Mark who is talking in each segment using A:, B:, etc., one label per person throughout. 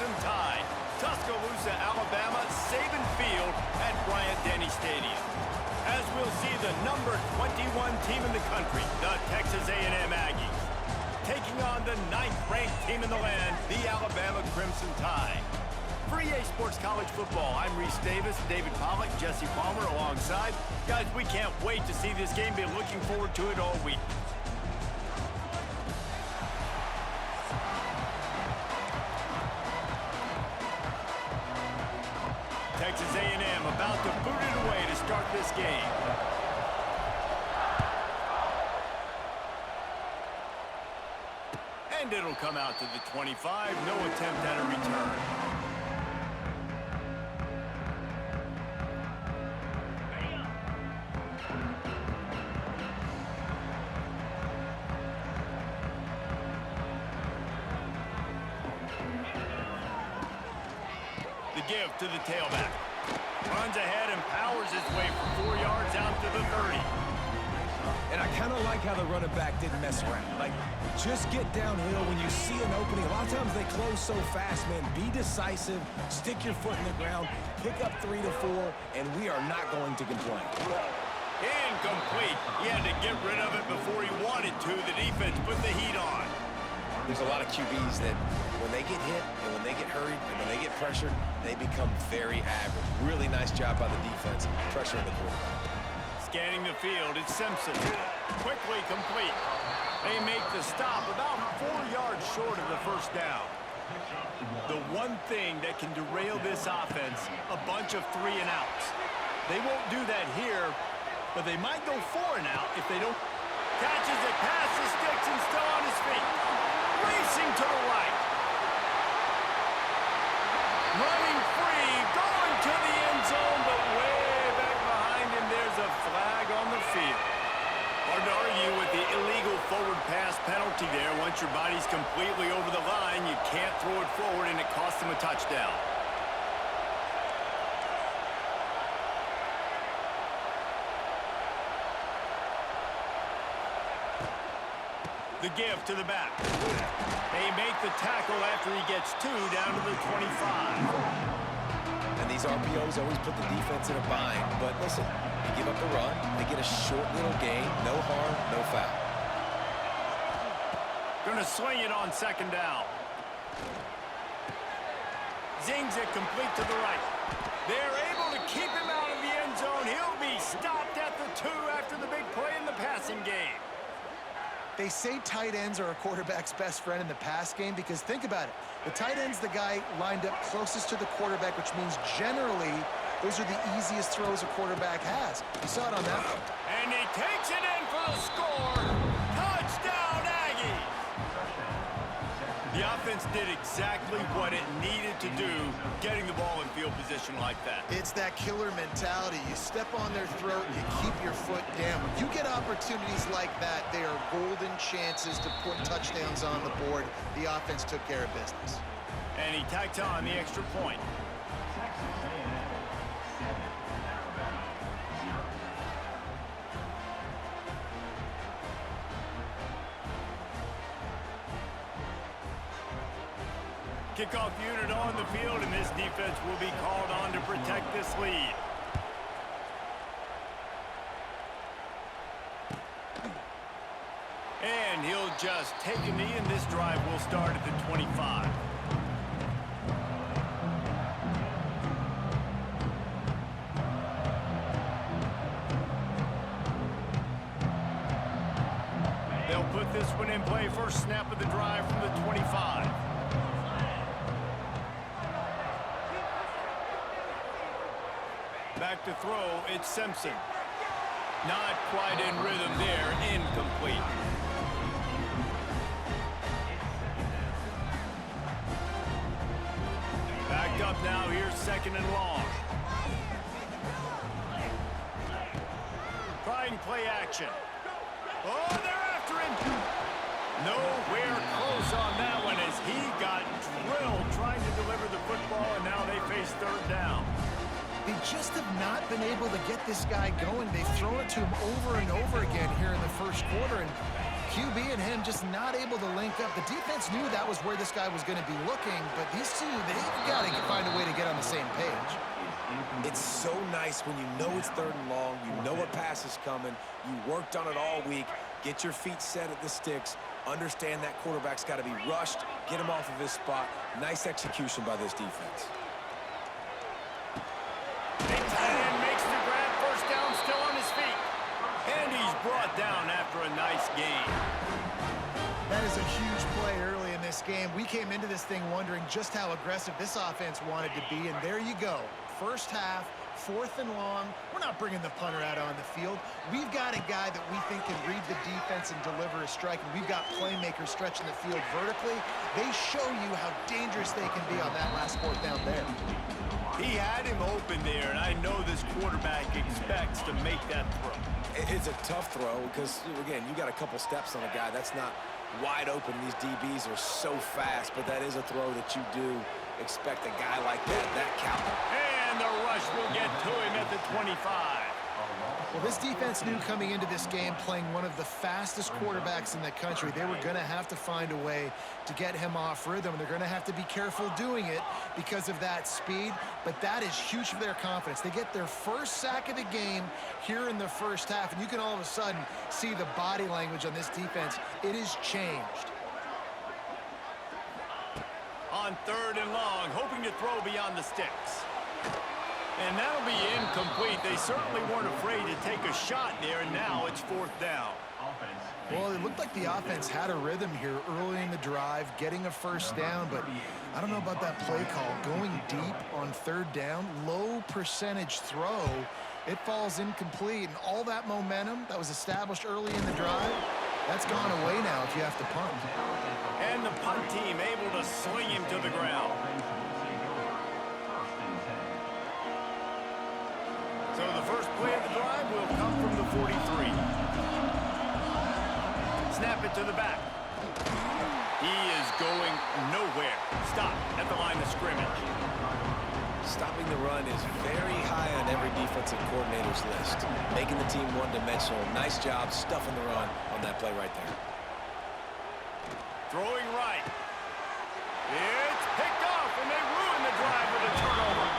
A: Crimson Tide, Tuscaloosa, Alabama, Saban Field at Bryant-Denny Stadium. As we'll see the number 21 team in the country, the Texas A&M Aggies, taking on the 9th-ranked team in the land, the Alabama Crimson Tide. For EA Sports College Football, I'm Reese Davis, David Pollack, Jesse Palmer alongside. Guys, we can't wait to see this game. Been looking forward to it all week. Texas A&M about to boot it away to start this game. And it'll come out to the 25. No attempt at a return. The give to the tailback. Runs ahead and powers his way for 4 yards out to the 30.
B: And I kind of like how the running back didn't mess around. Like, just get downhill when you see an opening. A lot of times they close so fast, man. Be decisive, stick your foot in the ground, pick up 3 to 4, and we are not going to complain.
A: Incomplete. He had to get rid of it before he wanted to. The defense put the heat on.
B: There's a lot of QBs that when they get hit and when they get hurried and when they get pressured, they become very average. Really nice job by the defense pressuring the quarterback.
A: Scanning the field, it's Simpson. Quickly complete. They make the stop about 4 yards short of the first down. The one thing that can derail this offense, a bunch of 3 and outs. They won't do that here, but they might go 4 and out if they don't. Catches it past the sticks and still on his feet. Racing to the right. Running free, going to the end zone, but way back behind him, there's a flag on the field. Hard to argue with the illegal forward pass penalty there. Once your body's completely over the line, you can't throw it forward, and it costs them a touchdown. The give to the back. They make the tackle after he gets 2 down to the 25.
B: And these RPOs always put the defense in a bind. But listen, you give up a run, they get a short little gain, no harm, no foul.
A: Gonna swing it on 2nd down. Zings it complete to the right. They're able to keep him out of the end zone. He'll be stopped at the 2 after the big play in the passing game.
C: They say tight ends are a quarterback's best friend in the pass game because think about it. The tight end's the guy lined up closest to the quarterback, which means generally those are the easiest throws a quarterback has. You saw it on that one.
A: And he takes it in for the score. Touchdown, Aggies! The offense did exactly what it needed to do, getting the ball in field position like that.
C: It's that killer mentality. You step on their throat, you keep your foot down. When you get opportunities like that, they are golden chances to put touchdowns on the board. The offense took care of business.
A: And he tacked on the extra point. Kickoff unit on the field, and this defense will be called on to protect this lead. And he'll just take a knee, and this drive will start at the 25. They'll put this one in play. First snap of the drive from the 25. Back to throw, it's Simpson. Not quite in rhythm there, incomplete. Backed up now, here's 2nd and long. Trying play action. Oh, they're after him. Nowhere close on that one as he got drilled trying to deliver the football, and now they face 3rd down.
C: They just have not been able to get this guy going. They've thrown it to him over and over again here in the first quarter, and QB and him just not able to link up. The defense knew that was where this guy was going to be looking, but these two, they've got to find a way to get on the same page.
B: It's so nice when you know it's 3rd and long, you know a pass is coming, you worked on it all week, get your feet set at the sticks, understand that quarterback's got to be rushed, get him off of his spot. Nice execution by this defense.
A: The tight end makes the grab, first down, still on his feet. And he's brought down after a nice gain.
C: That is a huge play early in this game. We came into this thing wondering just how aggressive this offense wanted to be, and there you go. First half, 4th and long. We're not bringing the punter out on the field. We've got a guy that we think can read the defense and deliver a strike, and we've got playmakers stretching the field vertically. They show you how dangerous they can be on that last 4th down there.
A: He had him open there, and I know this quarterback expects to make that throw.
B: It's a tough throw because, again, you got a couple steps on a guy. That's not wide open. These DBs are so fast, but that is a throw that you do expect a guy like that caliber.
A: And the rush will get to him at the 25.
C: Well, this defense knew coming into this game, playing one of the fastest quarterbacks in the country, they were going to have to find a way to get him off rhythm. They're going to have to be careful doing it because of that speed, but that is huge for their confidence. They get their first sack of the game here in the first half, and you can all of a sudden see the body language on this defense. It is changed.
A: On 3rd and long, hoping to throw beyond the sticks. And that'll be incomplete. They certainly weren't afraid to take a shot there, and now it's 4th down.
C: Well, it looked like the offense had a rhythm here early in the drive, getting a first down, but I don't know about that play call. Going deep on 3rd down, low percentage throw, it falls incomplete, and all that momentum that was established early in the drive, that's gone away now if you have to punt.
A: And the punt team able to swing him to the ground. So the first play of the drive will come from the 43. Snap it to the back. He is going nowhere. Stop at the line of scrimmage.
B: Stopping the run is very high on every defensive coordinator's list. Making the team one-dimensional. Nice job stuffing the run on that play right there.
A: Throwing right. It's picked off, and they ruin the drive with a turnover.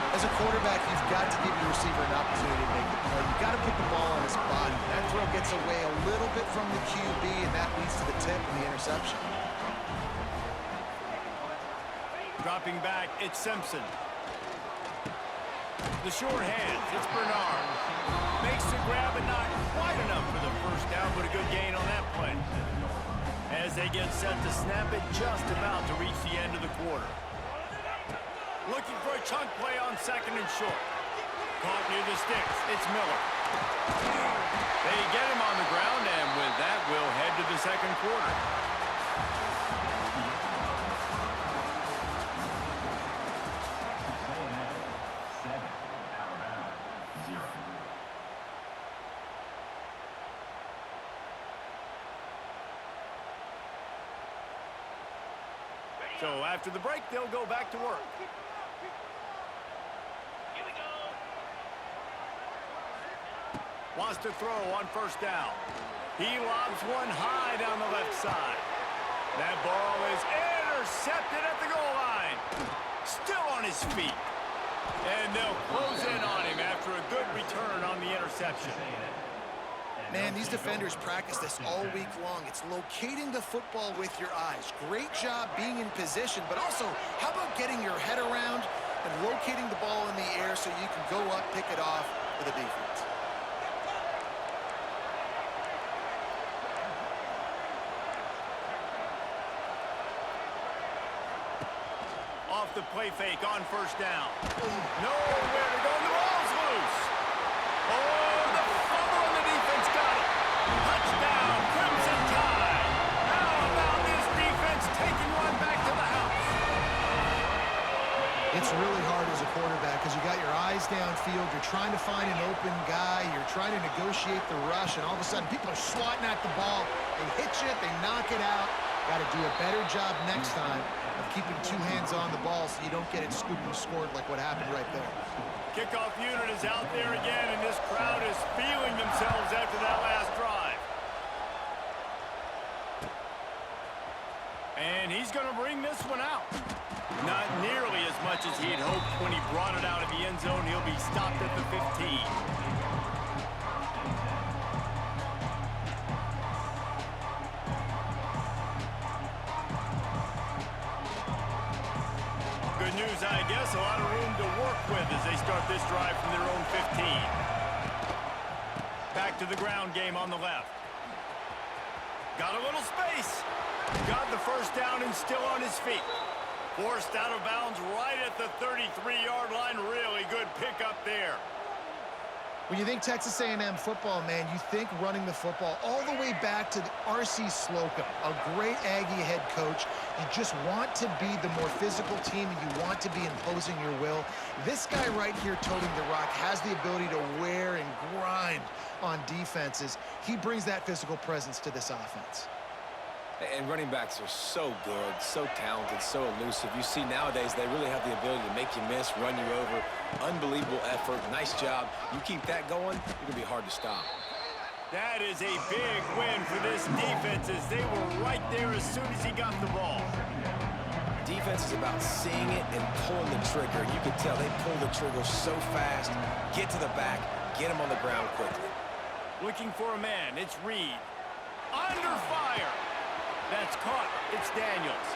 C: As a quarterback, you've got to give your receiver an opportunity to make the play. You've got to put the ball on his body. That throw gets away a little bit from the QB, and that leads to the tip and the interception.
A: Dropping back, it's Simpson. The short hands, it's Bernard. Makes the grab, but not quite enough for the first down, but a good gain on that play. As they get set to snap it, just about to reach the end of the quarter. Looking for a chunk play on 2nd and short. Caught near the sticks, it's Miller. They get him on the ground, and with that, we'll head to the 2nd quarter. So after the break, they'll go back to work. Here we go. Wants to throw on 1st down. He lobs one high down the left side. That ball is intercepted at the goal line. Still on his feet. And they'll close in on him after a good return on the interception.
C: Man, these defenders practice this all week long. It's locating the football with your eyes. Great job being in position, but also, how about getting your head around and locating the ball in the air so you can go up, pick it off for the defense.
A: Off the play fake on 1st down. Nowhere to go. The ball's loose. Oh, the fumble and the defense got it. Touchdown, Crimson Tide. How about this defense taking one back to the house?
C: It's really hard as a quarterback because you got your eyes downfield. You're trying to find an open guy. You're trying to negotiate the rush, and all of a sudden people are swatting at the ball. They hit you, they knock it out. Got to do a better job next time of keeping 2 hands on the ball so you don't get it scooped and scored like what happened right there.
A: Kickoff unit is out there again, and this crowd is feeling themselves after that last drive. And he's going to bring this one out. Not nearly as much as he had hoped when he brought it out of the end zone. He'll be stopped at the 15. Good news, I guess. A lot of room to work with as they start this drive from their own 15. Back to the ground game on the left. Got a little space. Got the first down and still on his feet. Forced out of bounds right at the 33-yard line. Really good pickup there.
C: When you think Texas A&M football, man, you think running the football all the way back to R.C. Slocum, a great Aggie head coach. You just want to be the more physical team, and you want to be imposing your will. This guy right here toting the rock has the ability to wear and grind on defenses. He brings that physical presence to this offense.
B: And running backs are so good, so talented, so elusive. You see nowadays they really have the ability to make you miss, run you over. Unbelievable effort. Nice job. You keep that going, you're going to be hard to stop.
A: That is a big win for this defense as they were right there as soon as he got the ball.
B: Defense is about seeing it and pulling the trigger. You can tell they pull the trigger so fast, get to the back, get him on the ground quickly.
A: Looking for a man. It's Reed. Under fire. That's caught. It's Daniels.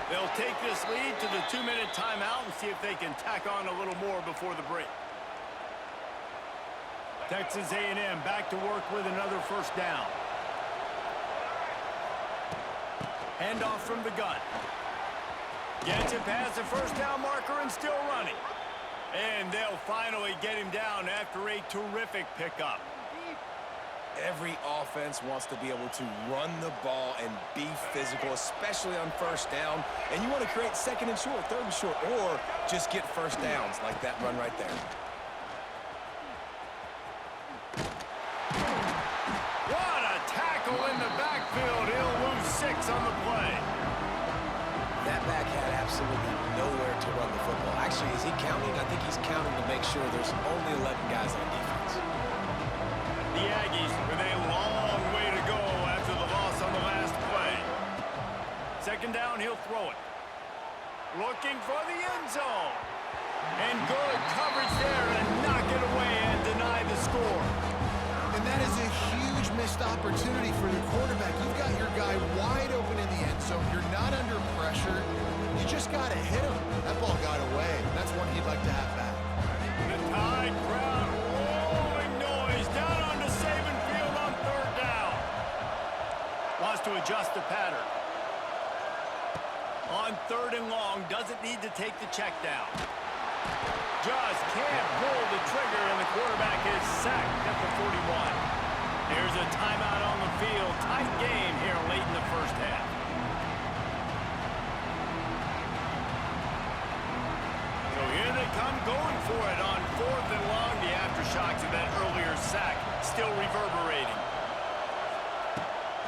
A: They'll take this lead to the 2-minute timeout and see if they can tack on a little more before the break. Texas A&M back to work with another first down. Handoff from the gun. Gets it past the first down marker and still running. And they'll finally get him down after a terrific pickup.
B: Every offense wants to be able to run the ball and be physical, especially on first down. And you want to create second and short, third and short, or just get first downs like that run right there.
A: What a tackle in the backfield. He'll lose 6 on the play.
B: That back had absolutely nowhere to run the football. Actually, is he counting? I think he's counting to make sure there's only 11 guys on defense.
A: The Aggies with a long way to go after the loss on the last play. Second down, he'll throw it. Looking for the end zone. And good coverage there and knock it away and deny the score.
C: And that is a huge missed opportunity for the quarterback. You've got your guy wide open in the end zone. You're not under pressure. You just got to hit him. That ball got away. That's one he'd like to have back.
A: The Tide crowd rolling noise down onto Saban Field on third down. Wants to adjust the pattern. On third and long, doesn't need to take the check down. Just can't pull the trigger, and the quarterback is sacked at the 41. There's a timeout on the field. Tight game here late in the first half. So here they come going for it on fourth and long. The aftershocks of that earlier sack still reverberating.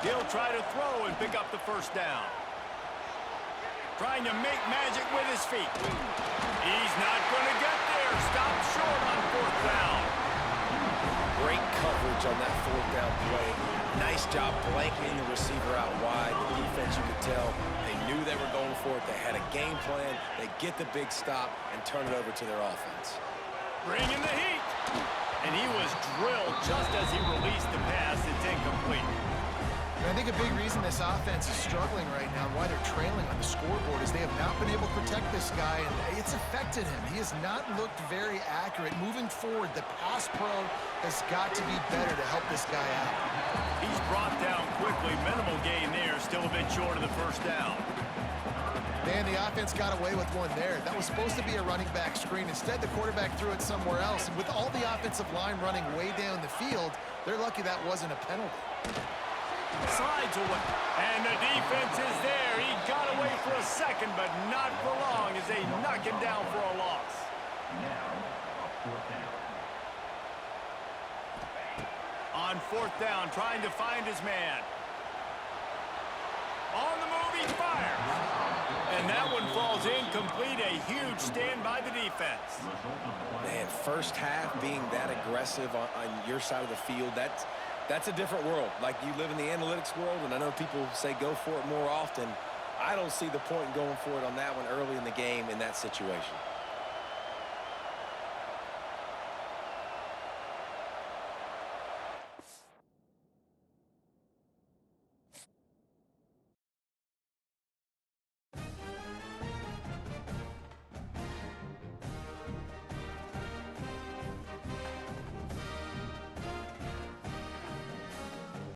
A: He'll try to throw and pick up the first down. Trying to make magic with his feet. He's not going to get there. Stopped short on fourth down.
B: Great coverage on that fourth down play. Nice job blanketing the receiver out wide. The defense, you could tell, they knew they were going for it. They had a game plan. They get the big stop and turn it over to their offense.
A: Bringing the heat. And he was drilled just as he released the pass. It's incomplete.
C: And I think a big reason this offense is struggling right now, why they're trailing on the scoreboard, is they have not been able to protect this guy, and it's affected him. He has not looked very accurate. Moving forward, the pass pro has got to be better to help this guy out.
A: He's brought down quickly. Minimal gain there. Still a bit short of the first down.
C: Man, the offense got away with one there. That was supposed to be a running back screen. Instead, the quarterback threw it somewhere else. And with all the offensive line running way down the field, they're lucky that wasn't a penalty.
A: Slides away. And the defense is there. He got away for a second, but not for long as they knock him down for a loss. On fourth down, trying to find his man. On the move, he fires. And that one falls incomplete. A huge stand by the defense.
B: Man, first half being that aggressive on your side of the field, that's a different world. Like, you live in the analytics world, and I know people say go for it more often. I don't see the point in going for it on that one early in the game in that situation.